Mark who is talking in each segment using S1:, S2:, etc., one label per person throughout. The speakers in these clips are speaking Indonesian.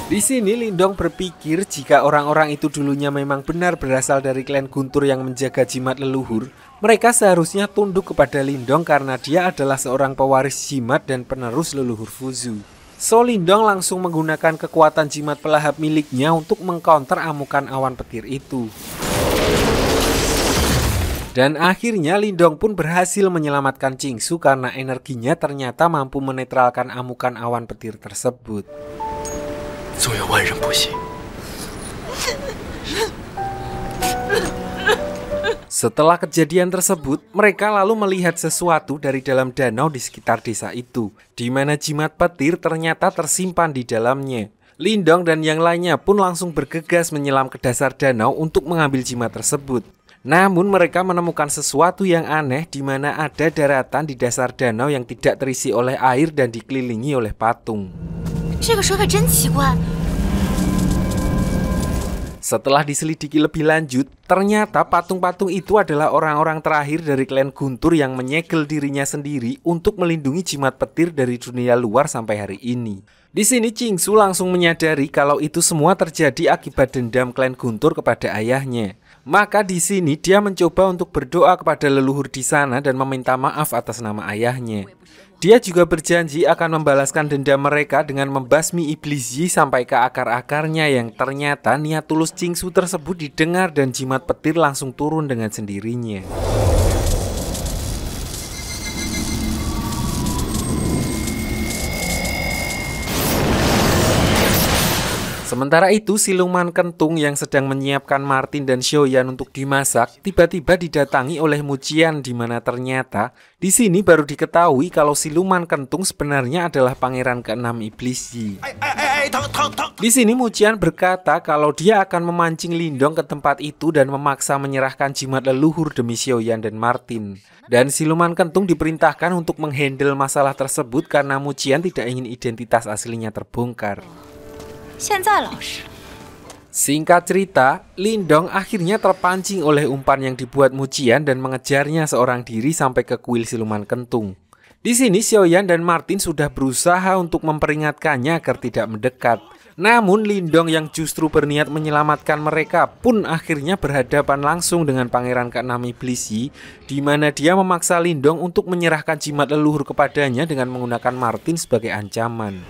S1: Di sini Lindong berpikir jika orang-orang itu dulunya memang benar berasal dari klan Guntur yang menjaga jimat leluhur, mereka seharusnya tunduk kepada Lindong karena dia adalah seorang pewaris jimat dan penerus leluhur Fuzu. So Lindong langsung menggunakan kekuatan jimat pelahap miliknya untuk mengcounter amukan awan petir itu. Dan akhirnya Lindong pun berhasil menyelamatkan Qingsu karena energinya ternyata mampu menetralkan amukan awan petir tersebut. Setelah kejadian tersebut, mereka lalu melihat sesuatu dari dalam danau di sekitar desa itu, di mana jimat petir ternyata tersimpan di dalamnya. Lindong dan yang lainnya pun langsung bergegas menyelam ke dasar danau untuk mengambil jimat tersebut. Namun mereka menemukan sesuatu yang aneh di mana ada daratan di dasar danau yang tidak terisi oleh air dan dikelilingi oleh patung. Setelah diselidiki lebih lanjut, ternyata patung-patung itu adalah orang-orang terakhir dari klan Guntur yang menyegel dirinya sendiri untuk melindungi jimat petir dari dunia luar sampai hari ini. Di sini Qingsu langsung menyadari kalau itu semua terjadi akibat dendam klan Guntur kepada ayahnya. Maka di sini dia mencoba untuk berdoa kepada leluhur di sana dan meminta maaf atas nama ayahnya. Dia juga berjanji akan membalaskan dendam mereka dengan membasmi iblis Yi sampai ke akar-akarnya yang ternyata niat tulus Qingsu tersebut didengar dan jimat petir langsung turun dengan sendirinya. Sementara itu, siluman kentung yang sedang menyiapkan Martin dan Xiaoyan untuk dimasak tiba-tiba didatangi oleh Muqian di mana ternyata di sini baru diketahui kalau siluman kentung sebenarnya adalah pangeran ke-6 iblis Yi. Di sini Muqian berkata kalau dia akan memancing Lindong ke tempat itu dan memaksa menyerahkan jimat leluhur demi Xiaoyan dan Martin. Dan siluman kentung diperintahkan untuk menghandle masalah tersebut karena Muqian tidak ingin identitas aslinya terbongkar. Singkat cerita, Lindong akhirnya terpancing oleh umpan yang dibuat Muqian dan mengejarnya seorang diri sampai ke kuil siluman kentung. Di sini Xiaoyan dan Martin sudah berusaha untuk memperingatkannya agar tidak mendekat. Namun Lindong yang justru berniat menyelamatkan mereka pun akhirnya berhadapan langsung dengan pangeran ke-6 iblis Yi, di mana dia memaksa Lindong untuk menyerahkan jimat leluhur kepadanya dengan menggunakan Martin sebagai ancaman.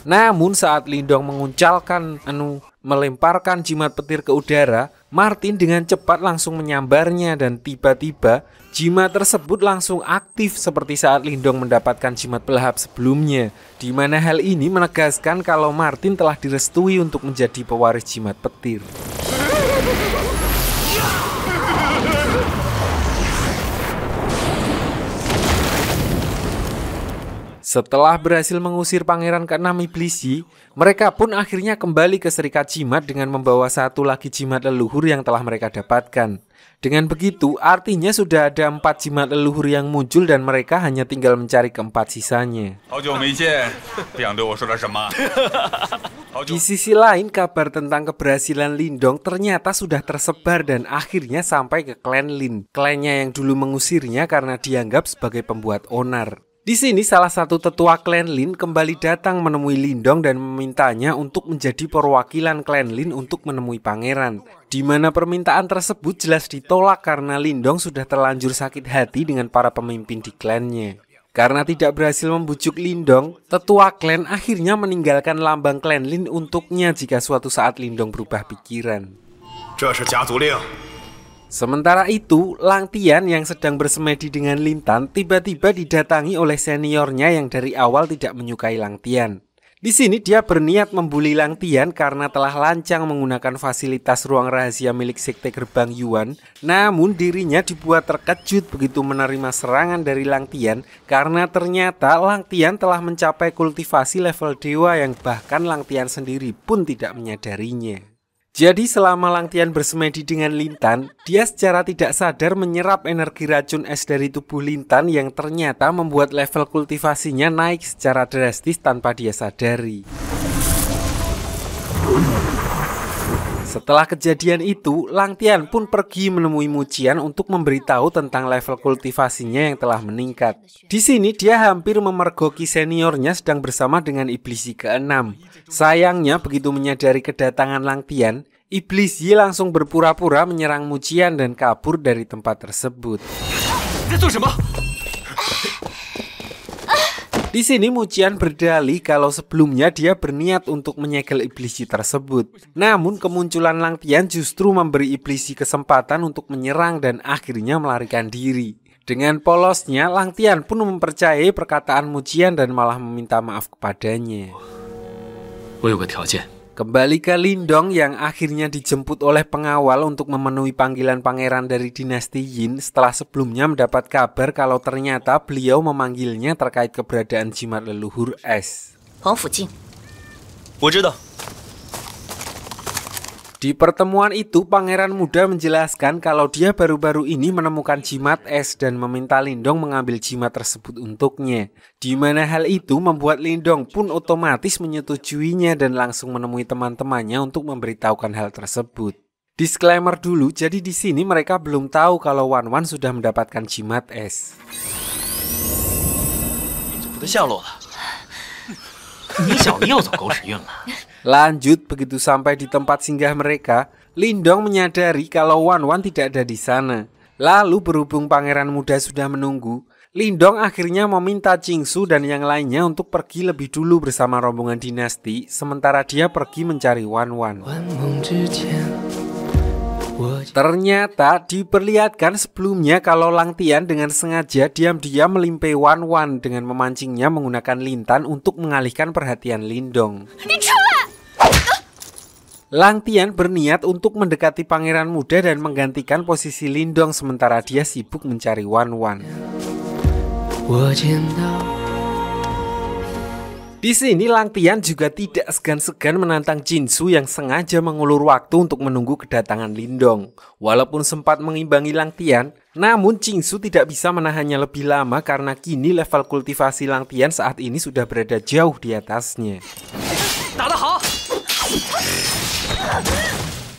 S1: Namun saat Lindong melemparkan jimat petir ke udara, Martin dengan cepat langsung menyambarnya dan tiba-tiba jimat tersebut langsung aktif seperti saat Lindong mendapatkan jimat pelahap sebelumnya, di mana hal ini menegaskan kalau Martin telah direstui untuk menjadi pewaris jimat petir. Setelah berhasil mengusir pangeran ke-6 iblis Yi, mereka pun akhirnya kembali ke serikat jimat dengan membawa satu lagi jimat leluhur yang telah mereka dapatkan. Dengan begitu, artinya sudah ada 4 jimat leluhur yang muncul dan mereka hanya tinggal mencari keempat sisanya. Di sisi lain, kabar tentang keberhasilan Lindong ternyata sudah tersebar dan akhirnya sampai ke klan Lin, klannya yang dulu mengusirnya karena dianggap sebagai pembuat onar. Di sini salah satu tetua klan Lin kembali datang menemui Lindong dan memintanya untuk menjadi perwakilan klan Lin untuk menemui pangeran. Di mana permintaan tersebut jelas ditolak karena Lindong sudah terlanjur sakit hati dengan para pemimpin di klannya. Karena tidak berhasil membujuk Lindong, tetua klan akhirnya meninggalkan lambang klan Lin untuknya jika suatu saat Lindong berubah pikiran. Sementara itu, Lang Tian yang sedang bersemedi dengan Lintan tiba-tiba didatangi oleh seniornya yang dari awal tidak menyukai Lang Tian. Di sini dia berniat membuli Lang Tian karena telah lancang menggunakan fasilitas ruang rahasia milik Sekte Gerbang Yuan. Namun dirinya dibuat terkejut begitu menerima serangan dari Lang Tian karena ternyata Lang Tian telah mencapai kultivasi level dewa yang bahkan Lang Tian sendiri pun tidak menyadarinya. Jadi selama Lang Tian bersemedi dengan Lintan, dia secara tidak sadar menyerap energi racun es dari tubuh Lintan yang ternyata membuat level kultivasinya naik secara drastis tanpa dia sadari. Setelah kejadian itu, Lang Tian pun pergi menemui Muqian untuk memberitahu tentang level kultivasinya yang telah meningkat. Di sini dia hampir memergoki seniornya sedang bersama dengan Iblis Yi ke-6. Sayangnya begitu menyadari kedatangan Lang Tian, Iblis Yi langsung berpura-pura menyerang Muqian dan kabur dari tempat tersebut. Di sini Muqian berdalih kalau sebelumnya dia berniat untuk menyegel Iblis Yi tersebut. Namun kemunculan Lang Tian justru memberi Iblis Yi kesempatan untuk menyerang dan akhirnya melarikan diri. Dengan polosnya, Lang Tian pun mempercayai perkataan Muqian dan malah meminta maaf kepadanya. Kembali ke Lindong yang akhirnya dijemput oleh pengawal untuk memenuhi panggilan pangeran dari dinasti Yin setelah sebelumnya mendapat kabar kalau ternyata beliau memanggilnya terkait keberadaan jimat leluhur es. Di pertemuan itu, pangeran muda menjelaskan kalau dia baru-baru ini menemukan jimat es dan meminta Lindong mengambil jimat tersebut untuknya. Di mana hal itu membuat Lindong pun otomatis menyetujuinya dan langsung menemui teman-temannya untuk memberitahukan hal tersebut. Disclaimer dulu, jadi di sini mereka belum tahu kalau Wan Wan sudah mendapatkan jimat es. Lanjut, begitu sampai di tempat singgah mereka, Lindong menyadari kalau Wan Wan tidak ada di sana. Lalu berhubung pangeran muda sudah menunggu, Lindong akhirnya meminta Qingsu dan yang lainnya untuk pergi lebih dulu bersama rombongan dinasti, sementara dia pergi mencari Wan Wan. Ternyata diperlihatkan sebelumnya kalau Lang Tian dengan sengaja diam-diam melimpai Wan Wan dengan memancingnya menggunakan lintan untuk mengalihkan perhatian Lindong. Lang Tian berniat untuk mendekati pangeran muda dan menggantikan posisi Lindong sementara dia sibuk mencari Wan Wan. Di sini Lang Tian juga tidak segan-segan menantang Qingsu yang sengaja mengulur waktu untuk menunggu kedatangan Lindong. Walaupun sempat mengimbangi Lang Tian, namun Qingsu tidak bisa menahannya lebih lama karena kini level kultivasi Lang Tian saat ini sudah berada jauh di atasnya.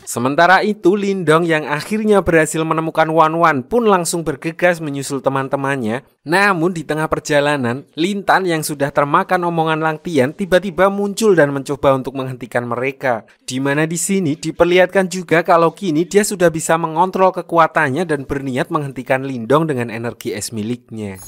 S1: Sementara itu, Lindong yang akhirnya berhasil menemukan Wan Wan pun langsung bergegas menyusul teman-temannya. Namun di tengah perjalanan, Lintan yang sudah termakan omongan Lang Tian tiba-tiba muncul dan mencoba untuk menghentikan mereka. Di mana di sini diperlihatkan juga kalau kini dia sudah bisa mengontrol kekuatannya dan berniat menghentikan Lindong dengan energi es miliknya.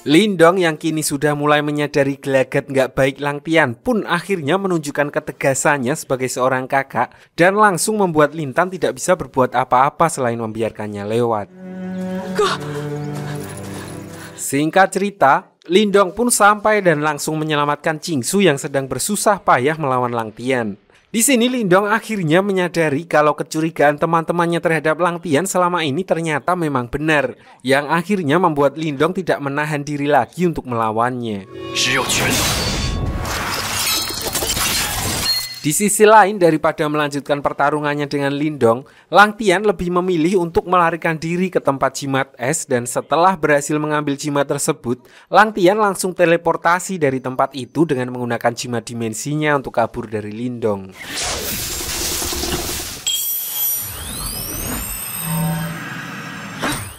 S1: Lindong yang kini sudah mulai menyadari gelagat nggak baik Lang Tian pun akhirnya menunjukkan ketegasannya sebagai seorang kakak dan langsung membuat Lintan tidak bisa berbuat apa-apa selain membiarkannya lewat. Singkat cerita, Lindong pun sampai dan langsung menyelamatkan Qingsu yang sedang bersusah payah melawan Lang Tian. Di sini Lindong akhirnya menyadari kalau kecurigaan teman-temannya terhadap Lang Tian selama ini ternyata memang benar, yang akhirnya membuat Lindong tidak menahan diri lagi untuk melawannya. Di sisi lain, daripada melanjutkan pertarungannya dengan Lindong, Lang Tian lebih memilih untuk melarikan diri ke tempat jimat es dan setelah berhasil mengambil jimat tersebut, Lang Tian langsung teleportasi dari tempat itu dengan menggunakan jimat dimensinya untuk kabur dari Lindong.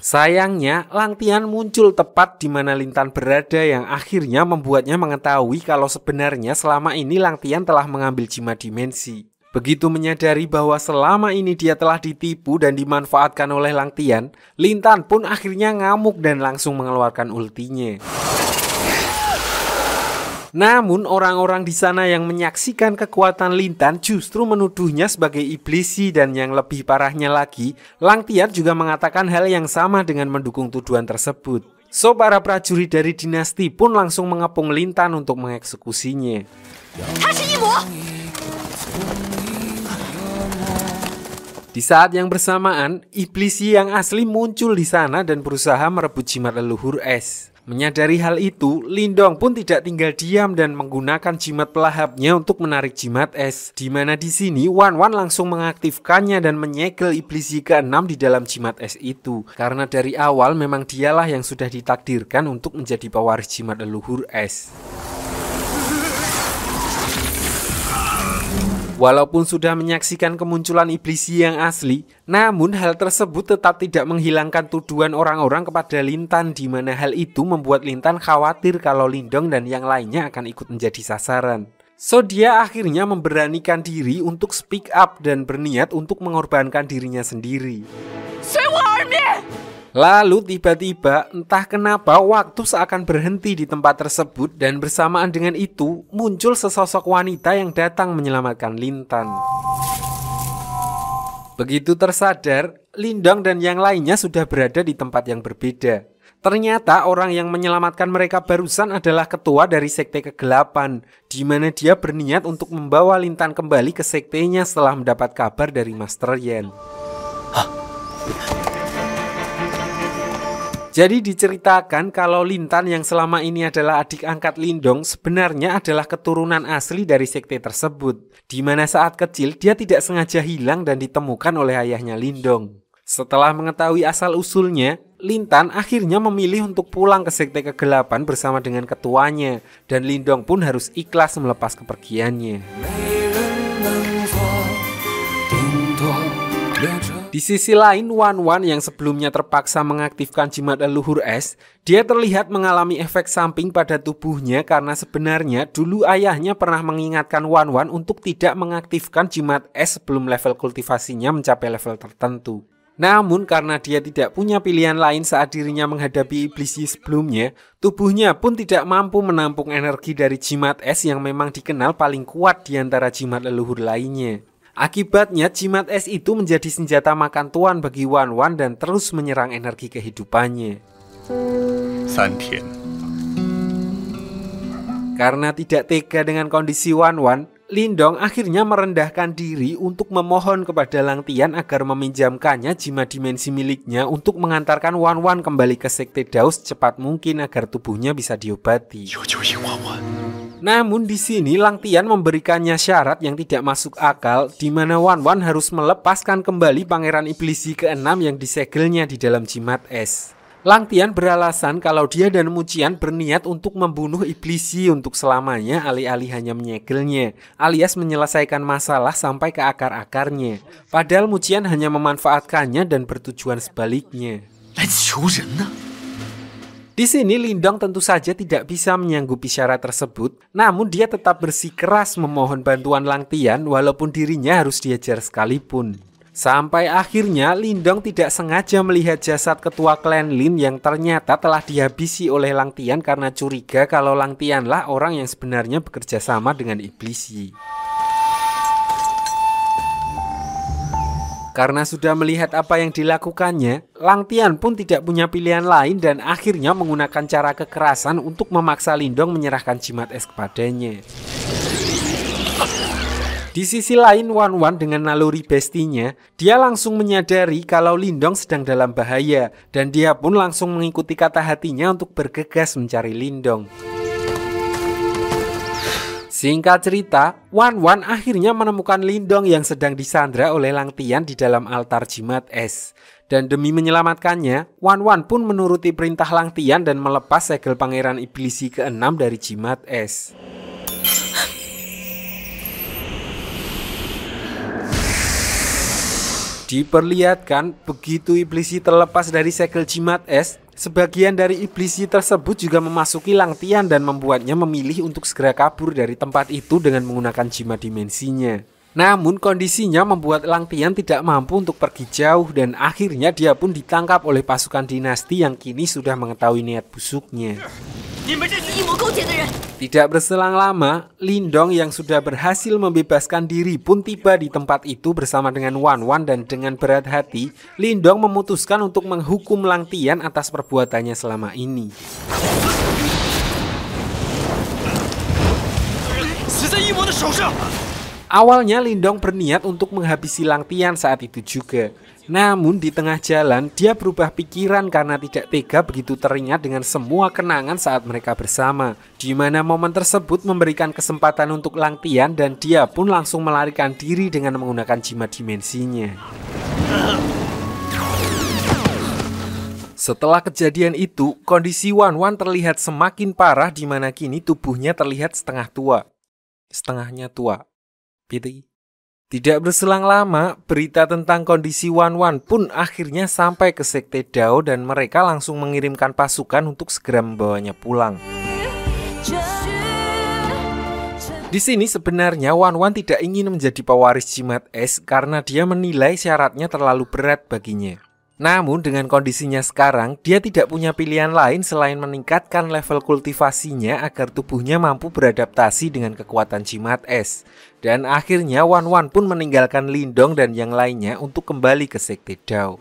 S1: Sayangnya, Lang Tian muncul tepat di mana Lintan berada yang akhirnya membuatnya mengetahui kalau sebenarnya selama ini Lang Tian telah mengambil jimat dimensi. Begitu menyadari bahwa selama ini dia telah ditipu dan dimanfaatkan oleh Lang Tian, Lintan pun akhirnya ngamuk dan langsung mengeluarkan ultinya. Namun orang-orang di sana yang menyaksikan kekuatan Lintan justru menuduhnya sebagai Iblis Yi dan yang lebih parahnya lagi, Lang Tian juga mengatakan hal yang sama dengan mendukung tuduhan tersebut. So para prajurit dari dinasti pun langsung mengepung Lintan untuk mengeksekusinya. Di saat yang bersamaan, Iblis Yi yang asli muncul di sana dan berusaha merebut jimat leluhur es. Menyadari hal itu, Lindong pun tidak tinggal diam dan menggunakan jimat pelahapnya untuk menarik jimat es. Di mana di sini Wan Wan langsung mengaktifkannya dan menyegel iblis Yi ke-6 di dalam jimat es itu. Karena dari awal memang dialah yang sudah ditakdirkan untuk menjadi pewaris jimat leluhur es. Walaupun sudah menyaksikan kemunculan iblis Yi yang asli, namun hal tersebut tetap tidak menghilangkan tuduhan orang-orang kepada Lintan, di mana hal itu membuat Lintan khawatir kalau Lindong dan yang lainnya akan ikut menjadi sasaran. So dia akhirnya memberanikan diri untuk speak up dan berniat untuk mengorbankan dirinya sendiri. Lalu tiba-tiba entah kenapa waktu seakan berhenti di tempat tersebut dan bersamaan dengan itu muncul sesosok wanita yang datang menyelamatkan Lintan. Begitu tersadar, Lindong dan yang lainnya sudah berada di tempat yang berbeda. Ternyata orang yang menyelamatkan mereka barusan adalah ketua dari sekte kegelapan, di mana dia berniat untuk membawa Lintan kembali ke sektenya setelah mendapat kabar dari Master Yen. Jadi diceritakan kalau Lintan yang selama ini adalah adik angkat Lindong sebenarnya adalah keturunan asli dari sekte tersebut, di mana saat kecil dia tidak sengaja hilang dan ditemukan oleh ayahnya Lindong. Setelah mengetahui asal-usulnya, Lintan akhirnya memilih untuk pulang ke sekte kegelapan bersama dengan ketuanya, dan Lindong pun harus ikhlas melepas kepergiannya. Di sisi lain, Wan Wan yang sebelumnya terpaksa mengaktifkan jimat leluhur es, dia terlihat mengalami efek samping pada tubuhnya karena sebenarnya dulu ayahnya pernah mengingatkan Wan Wan untuk tidak mengaktifkan jimat es sebelum level kultivasinya mencapai level tertentu. Namun karena dia tidak punya pilihan lain saat dirinya menghadapi iblis Yi sebelumnya, tubuhnya pun tidak mampu menampung energi dari jimat es yang memang dikenal paling kuat di antara jimat leluhur lainnya. Akibatnya jimat es itu menjadi senjata makan tuan bagi Wan Wan dan terus menyerang energi kehidupannya. Karena tidak tega dengan kondisi Wan Wan, Lindong akhirnya merendahkan diri untuk memohon kepada Lang Tian agar meminjamkannya jimat dimensi miliknya untuk mengantarkan Wan Wan kembali ke sekte Daos secepat mungkin agar tubuhnya bisa diobati. Namun di sini Lang Tian memberikannya syarat yang tidak masuk akal, di mana Wan Wan harus melepaskan kembali Pangeran Iblis Yi ke-6 yang disegelnya di dalam jimat es. Lang Tian beralasan kalau dia dan Mucian berniat untuk membunuh Iblis Yi untuk selamanya alih-alih hanya menyegelnya, alias menyelesaikan masalah sampai ke akar-akarnya. Padahal Mucian hanya memanfaatkannya dan bertujuan sebaliknya. Di sini Lindong tentu saja tidak bisa menyanggupi syarat tersebut, namun dia tetap bersikeras memohon bantuan Lang Tian walaupun dirinya harus diajar sekalipun. Sampai akhirnya Lindong tidak sengaja melihat jasad ketua klan Lin yang ternyata telah dihabisi oleh Lang Tian karena curiga kalau Lang Tianlah orang yang sebenarnya bekerja sama dengan Iblis Yi. Karena sudah melihat apa yang dilakukannya, Lang Tian pun tidak punya pilihan lain dan akhirnya menggunakan cara kekerasan untuk memaksa Lindong menyerahkan jimat es kepadanya. Di sisi lain, Wan Wan dengan naluri bestinya, dia langsung menyadari kalau Lindong sedang dalam bahaya dan dia pun langsung mengikuti kata hatinya untuk bergegas mencari Lindong. Singkat cerita, Wan Wan akhirnya menemukan Lindong yang sedang disandra oleh Lang Tian di dalam altar jimat es. Dan demi menyelamatkannya, Wan Wan pun menuruti perintah Lang Tian dan melepas segel Pangeran Iblis Yi ke-6 dari jimat es. Diperlihatkan begitu Iblis Yi terlepas dari segel jimat es, sebagian dari Iblis Yi tersebut juga memasuki Lang Tian dan membuatnya memilih untuk segera kabur dari tempat itu dengan menggunakan jimat dimensinya. Namun kondisinya membuat Lang Tian tidak mampu untuk pergi jauh dan akhirnya dia pun ditangkap oleh pasukan dinasti yang kini sudah mengetahui niat busuknya. Tidak berselang lama, Lindong yang sudah berhasil membebaskan diri pun tiba di tempat itu bersama dengan Wan Wan dan dengan berat hati, Lindong memutuskan untuk menghukum Lang Tian atas perbuatannya selama ini. Awalnya Lindong berniat untuk menghabisi Lang Tian saat itu juga. Namun di tengah jalan dia berubah pikiran karena tidak tega begitu teringat dengan semua kenangan saat mereka bersama, di mana momen tersebut memberikan kesempatan untuk Lang Tian dan dia pun langsung melarikan diri dengan menggunakan jimat dimensinya. Setelah kejadian itu, kondisi Wan Wan terlihat semakin parah di mana kini tubuhnya terlihat setengahnya tua. Tidak berselang lama, berita tentang kondisi Wan Wan pun akhirnya sampai ke Sekte Dao dan mereka langsung mengirimkan pasukan untuk segera membawanya pulang. Di sini sebenarnya Wan Wan tidak ingin menjadi pewaris jimat es karena dia menilai syaratnya terlalu berat baginya. Namun dengan kondisinya sekarang, dia tidak punya pilihan lain selain meningkatkan level kultivasinya agar tubuhnya mampu beradaptasi dengan kekuatan jimat es. Dan akhirnya Wan Wan pun meninggalkan Lindong dan yang lainnya untuk kembali ke Sekte Dao.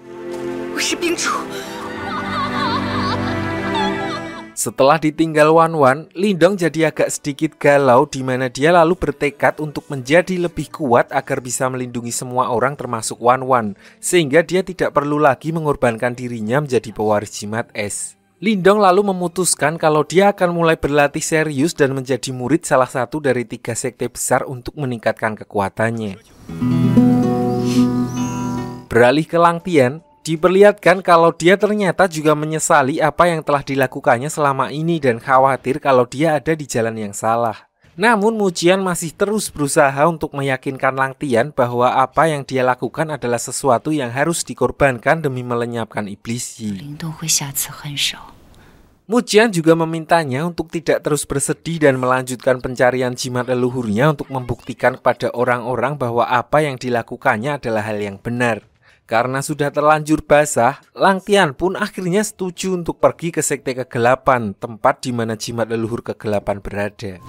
S1: Setelah ditinggal Wan Wan, Lindong jadi agak sedikit galau di mana dia lalu bertekad untuk menjadi lebih kuat agar bisa melindungi semua orang termasuk Wan Wan, sehingga dia tidak perlu lagi mengorbankan dirinya menjadi pewaris jimat es. Lindong lalu memutuskan kalau dia akan mulai berlatih serius dan menjadi murid salah satu dari 3 sekte besar untuk meningkatkan kekuatannya. Beralih ke Lang Tian, diperlihatkan kalau dia ternyata juga menyesali apa yang telah dilakukannya selama ini dan khawatir kalau dia ada di jalan yang salah. Namun Mujian masih terus berusaha untuk meyakinkan Lang Tian bahwa apa yang dia lakukan adalah sesuatu yang harus dikorbankan demi melenyapkan iblis Yi. Mujian juga memintanya untuk tidak terus bersedih dan melanjutkan pencarian jimat leluhurnya untuk membuktikan kepada orang-orang bahwa apa yang dilakukannya adalah hal yang benar. Karena sudah terlanjur basah, Lang Tian pun akhirnya setuju untuk pergi ke Sekte Kegelapan, tempat di mana jimat leluhur kegelapan berada.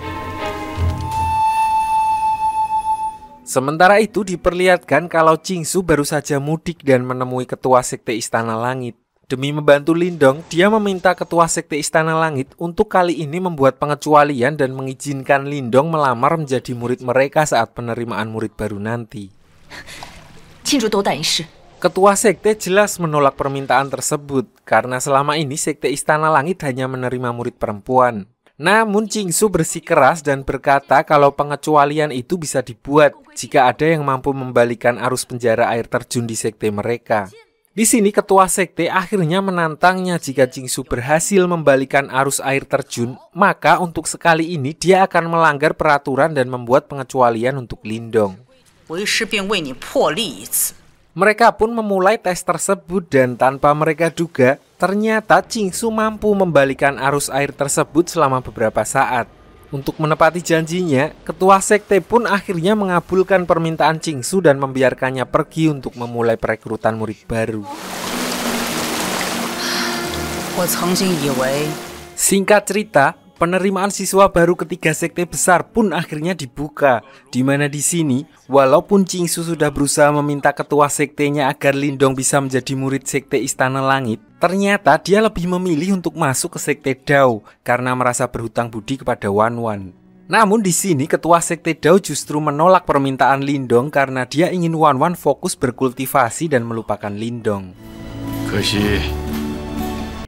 S1: Sementara itu diperlihatkan kalau Qingsu baru saja mudik dan menemui ketua Sekte Istana Langit. Demi membantu Lindong, dia meminta ketua Sekte Istana Langit untuk kali ini membuat pengecualian dan mengizinkan Lindong melamar menjadi murid mereka saat penerimaan murid baru nanti. Ketua sekte jelas menolak permintaan tersebut karena selama ini Sekte Istana Langit hanya menerima murid perempuan. Namun Qingsu bersikeras dan berkata kalau pengecualian itu bisa dibuat jika ada yang mampu membalikan arus penjara air terjun di sekte mereka. Di sini ketua sekte akhirnya menantangnya jika Qingsu berhasil membalikan arus air terjun, maka untuk sekali ini dia akan melanggar peraturan dan membuat pengecualian untuk Lindong. Mereka pun memulai tes tersebut dan tanpa mereka duga, ternyata Qingsu mampu membalikan arus air tersebut selama beberapa saat. Untuk menepati janjinya, ketua sekte pun akhirnya mengabulkan permintaan Qingsu dan membiarkannya pergi untuk memulai perekrutan murid baru. Singkat cerita, penerimaan siswa baru ketiga sekte besar pun akhirnya dibuka, di mana di sini, walaupun Qingsu sudah berusaha meminta ketua sektenya agar Lindong bisa menjadi murid Sekte Istana Langit, ternyata dia lebih memilih untuk masuk ke Sekte Dao karena merasa berhutang budi kepada Wan Wan. Namun di sini ketua Sekte Dao justru menolak permintaan Lindong karena dia ingin Wan Wan fokus berkultivasi dan melupakan Lindong.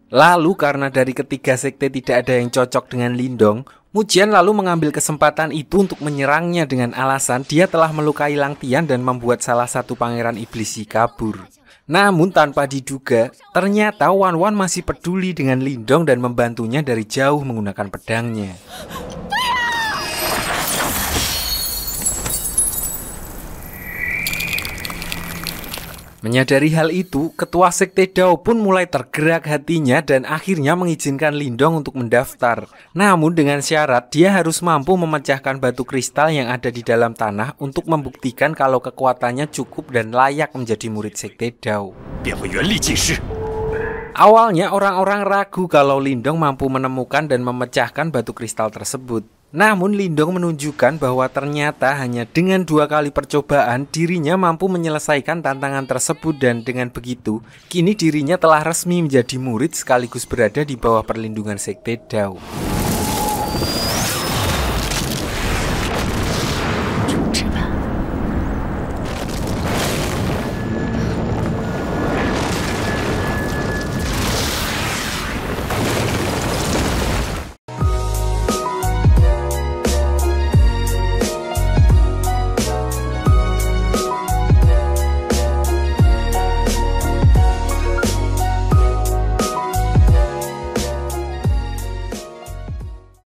S1: Lalu karena dari ketiga sekte tidak ada yang cocok dengan Lindong, Mujian lalu mengambil kesempatan itu untuk menyerangnya dengan alasan dia telah melukai Lang Tian dan membuat salah satu pangeran iblis Yi kabur. Namun tanpa diduga, ternyata Wan Wan masih peduli dengan Lindong dan membantunya dari jauh menggunakan pedangnya. Menyadari hal itu, ketua sekte Dao pun mulai tergerak hatinya dan akhirnya mengizinkan Lindong untuk mendaftar. Namun dengan syarat dia harus mampu memecahkan batu kristal yang ada di dalam tanah untuk membuktikan kalau kekuatannya cukup dan layak menjadi murid sekte Dao. Awalnya orang-orang ragu kalau Lindong mampu menemukan dan memecahkan batu kristal tersebut. Namun Lindong menunjukkan bahwa ternyata hanya dengan 2 kali percobaan dirinya mampu menyelesaikan tantangan tersebut dan dengan begitu kini dirinya telah resmi menjadi murid sekaligus berada di bawah perlindungan sekte Dao.